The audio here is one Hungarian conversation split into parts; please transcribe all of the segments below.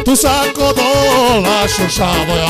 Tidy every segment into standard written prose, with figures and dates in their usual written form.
tu sako dolaš u Šavoja.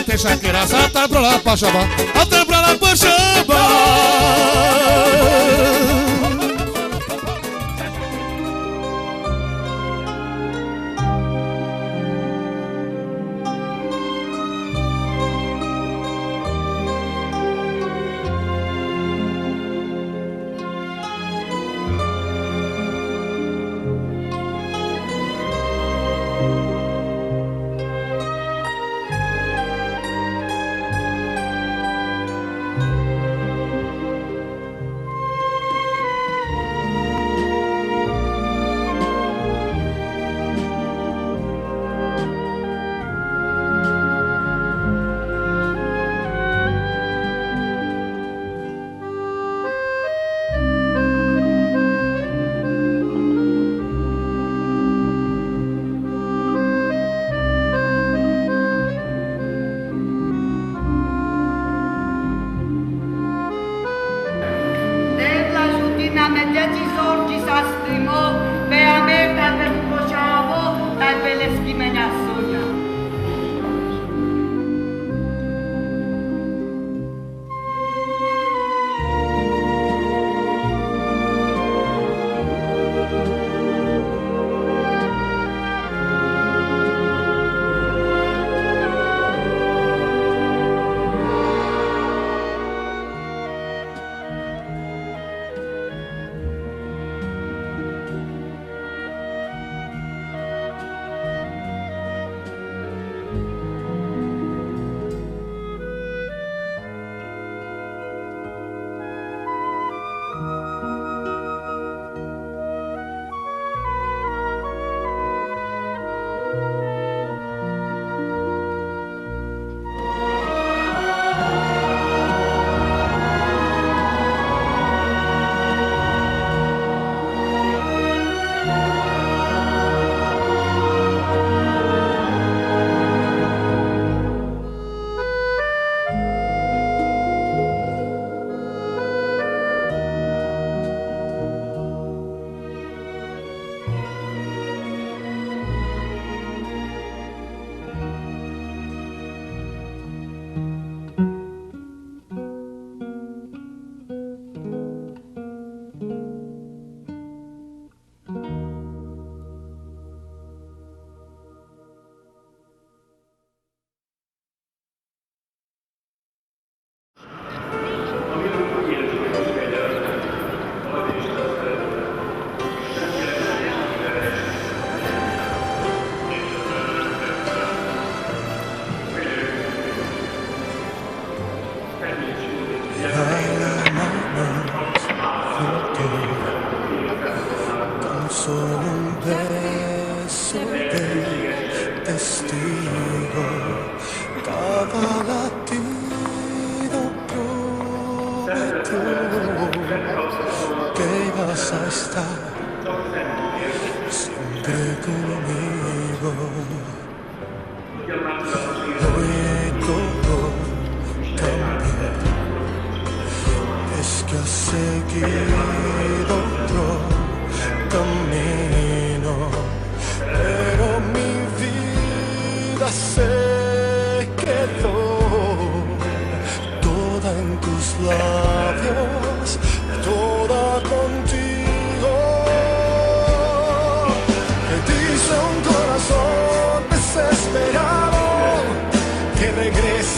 Te shakira sata pro la pashaba, ate pro la pashaba. Dice un corazón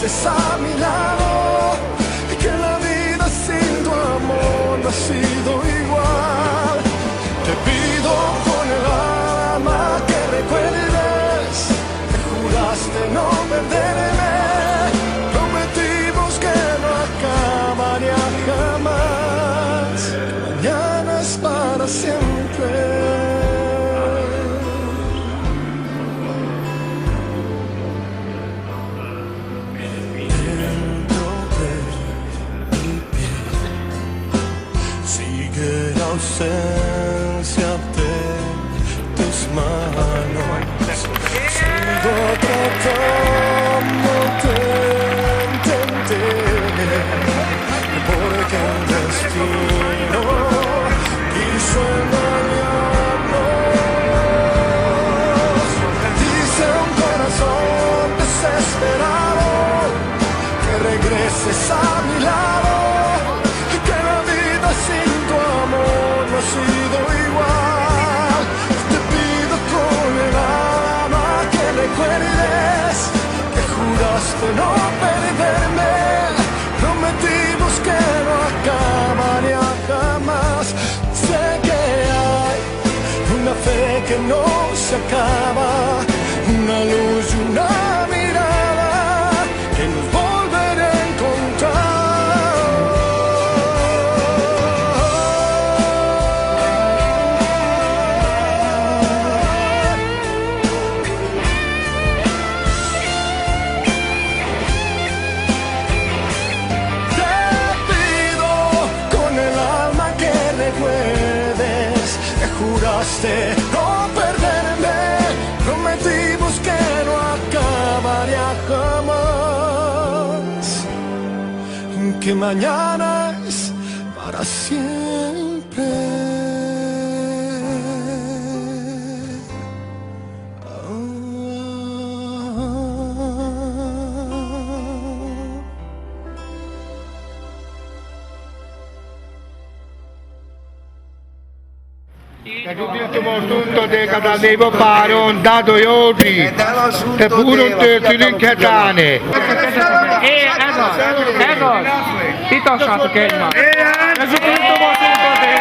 regreses a mi lado y que la vida sin tu amor no ha sido igual. Te pido con el alma que recuerdes que juraste no perderme. Prometimos que no acabaría jamás. Mañana es para siempre. La ausencia de tus manos, sigo tratándote entender, porque el destino quiso engañarnos. Dice un corazón desesperado que regreses a mi lado, que la vida sin tu amor no ha sido igual. Te pido con el alma que recuerdes que juraste no perderme. Prometimos que no acabaría jamás. Sé que hay una fe que no se acaba, una luz y una mirada que nos volverá a encontrar. Juraste no perderme, prometimos que no acabaría jamás, que mañana es para siempre. Te tutto asunto de cada devo fare un dato oggi e pure un tőzülünk hetane. Ez az! Itassátok egymást! Ez a tutto asunto de!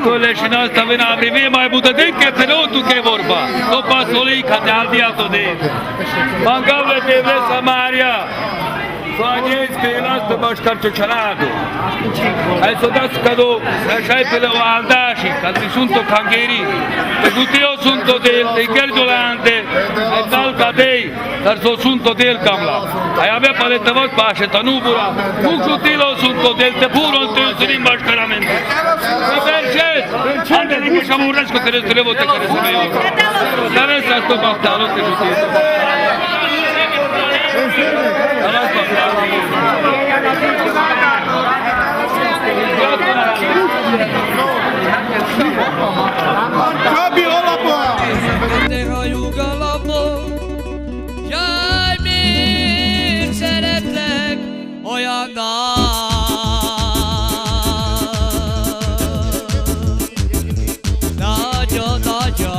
Koleši nastavena vremena je bude denke perotu ke vorba. To pa solika te aldiato de. Mangavle te vre Samaria. Svađejske je nasto baš karčo čarado. Aj so das kado lasciai per la valdaci, kad sunto kangeri. Te gutio sunto del te gergiolante. Ai dal kadei, dar so sunto del kamla. Ai avea paletta vot pace tanubura. Gutilo sunto del te puro te sirim baš karamende. Veršet, ande ne možemo ureško te trevo te kare se mejo. Danas sa to bahtalo te gutio. Te hagyjuk a lapot, jaj, miért szeretlek olyan nagyon-nagyon.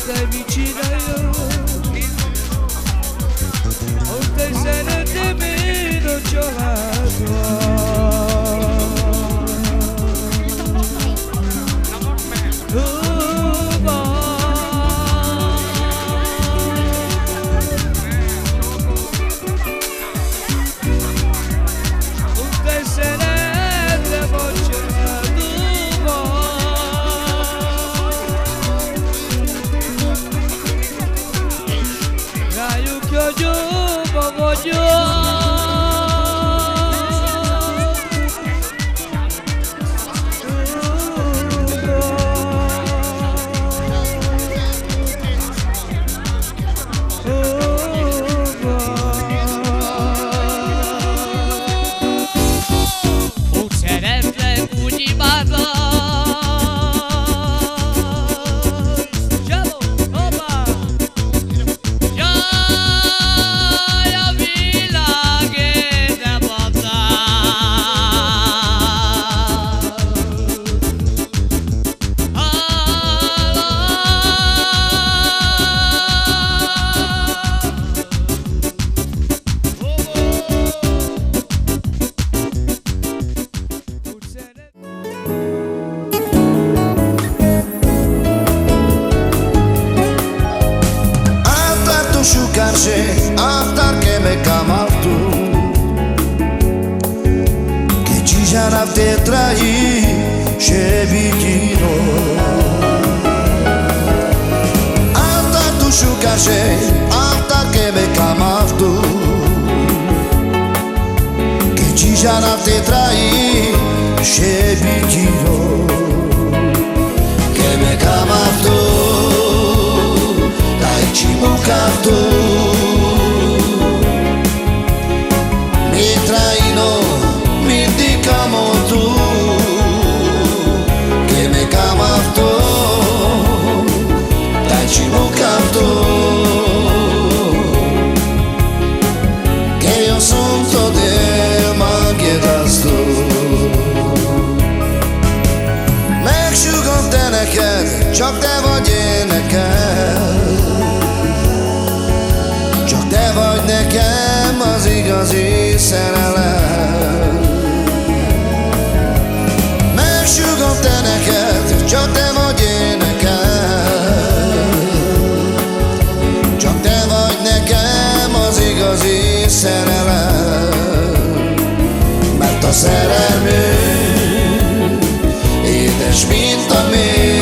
Te mit csinálja? Ó, te szeretem én a családban. Aftar que me camas tú, que ya no te traí, chevitino. Aftar tu shukache, aftar que me camas tú, que ya no te traí, chevitino. Que me camas tú, dai chimucas tú. Csak te vagy én nekem, csak te vagy nekem az igazi szerelem. Megsugom te neked, csak te vagy én nekem, csak te vagy nekem az igazi szerelem. Mert a szerelmünk édes, mint a méz,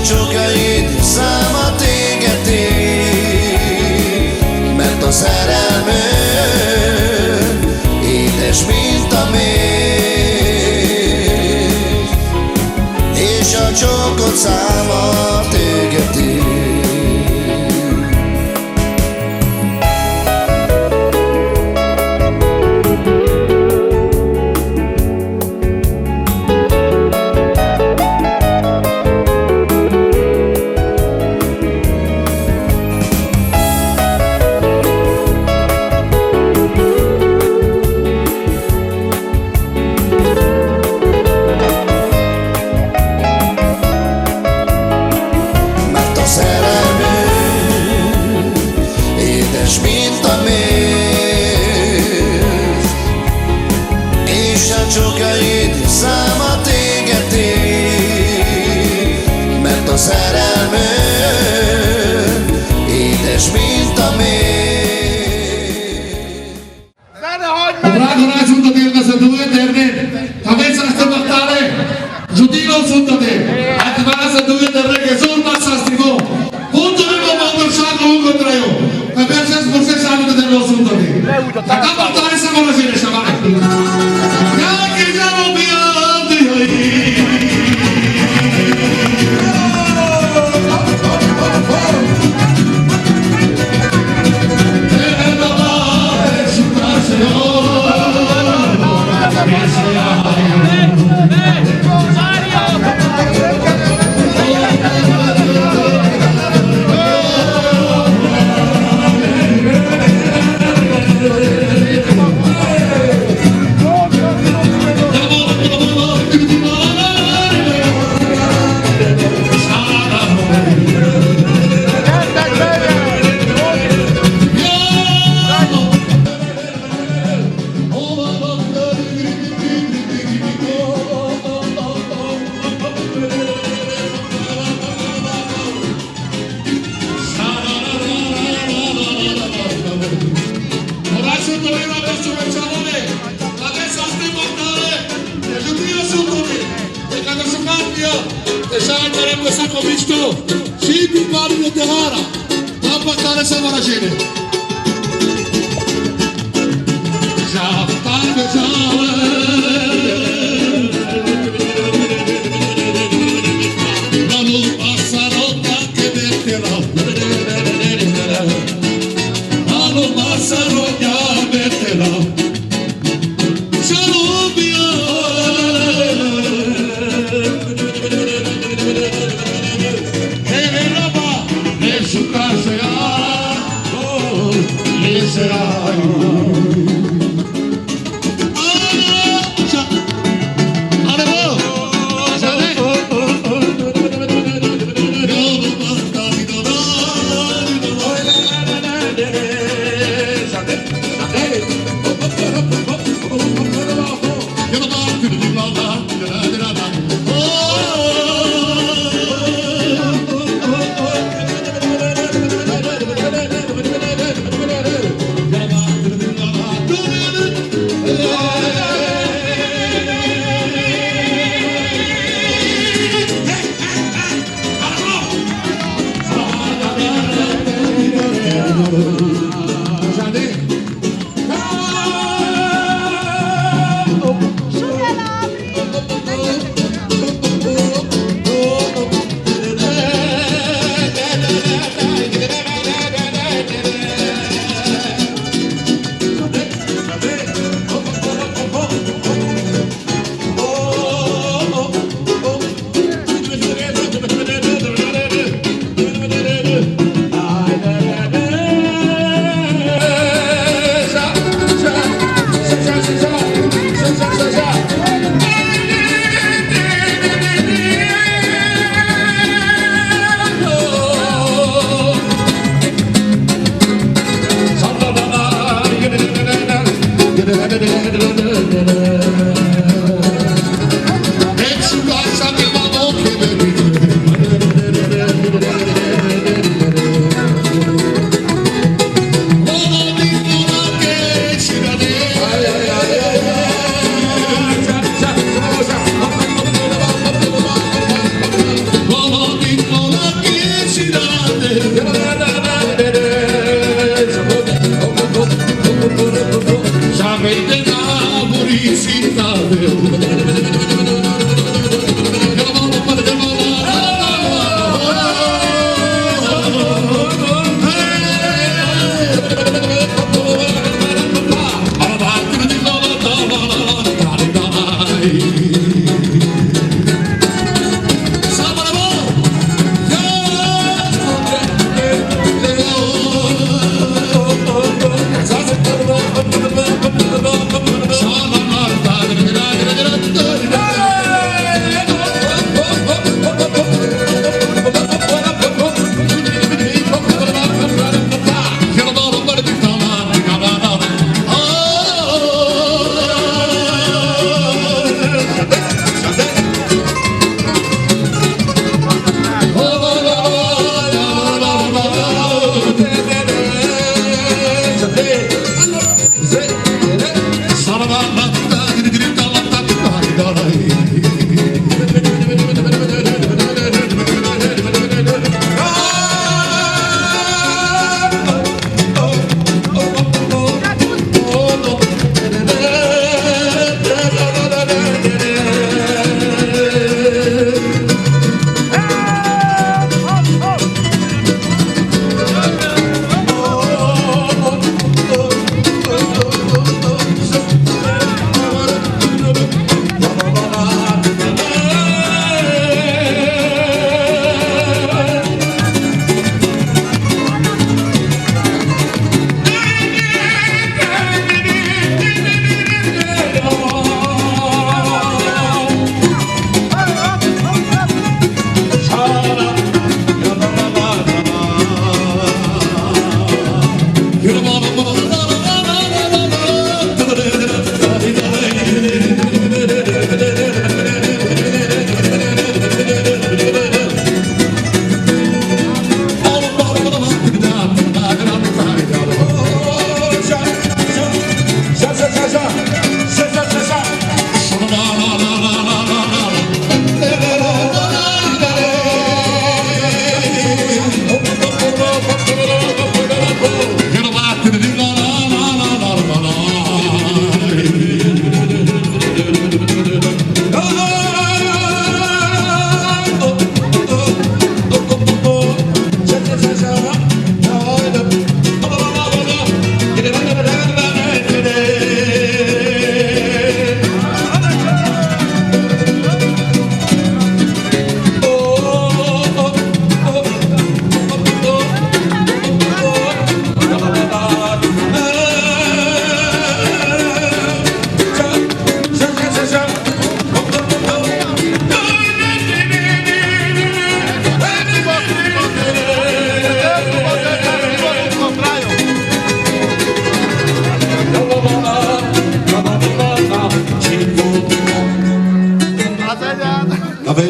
csokaid száma tégeti, mert a szerelmünk édes, mint a méz, és a csókod száma tégeti. Csokaid száma tégeti, mert a szerelmünk édes, mint a méz. Dragă, ajută de că se duce de aveți să stăm tale. Judilo sunt de. Atmana se duce de că sunt pas astigo. Punto de momento șarlo contra eu. Pe perces por se șarlo de los sunt de. Acaba tare să mă lăsine șamane. și primarul de Hara, la păcare să vă rășine. Japtar de jale, Nanu pasarota que vetera, Nanu pasarota vetera, Shalobia, Heraba, Nesukasea, Leserayu.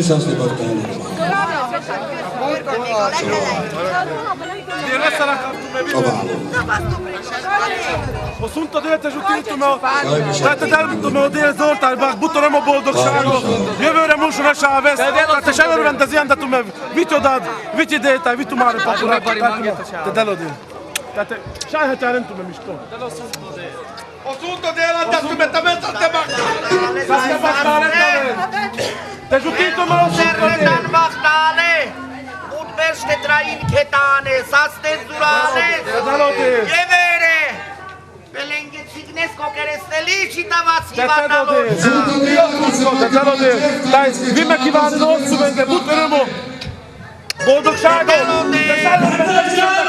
Saste Battale. Oszunta délete zsutítom, tehát elmondom, délzoltál, bár butorom a boldogságot, jövőre musra sávesz, tehát és előrendez ilyen, de tudom, vityodad, vityidétel, vitumári papulat, te delodél. Tehát sájhatjál nem tudom, is tudom. Oszunta délantattu, että me saatte Battale. Te zsutítom, oszunta dél. Peste train chetane, saste zurane, jevere, pe lângă Cignescu care se licita Te delodél. Daj, vime kívánni osszú, hogy butoromó. Boldogságot! Te előrendez ilyen,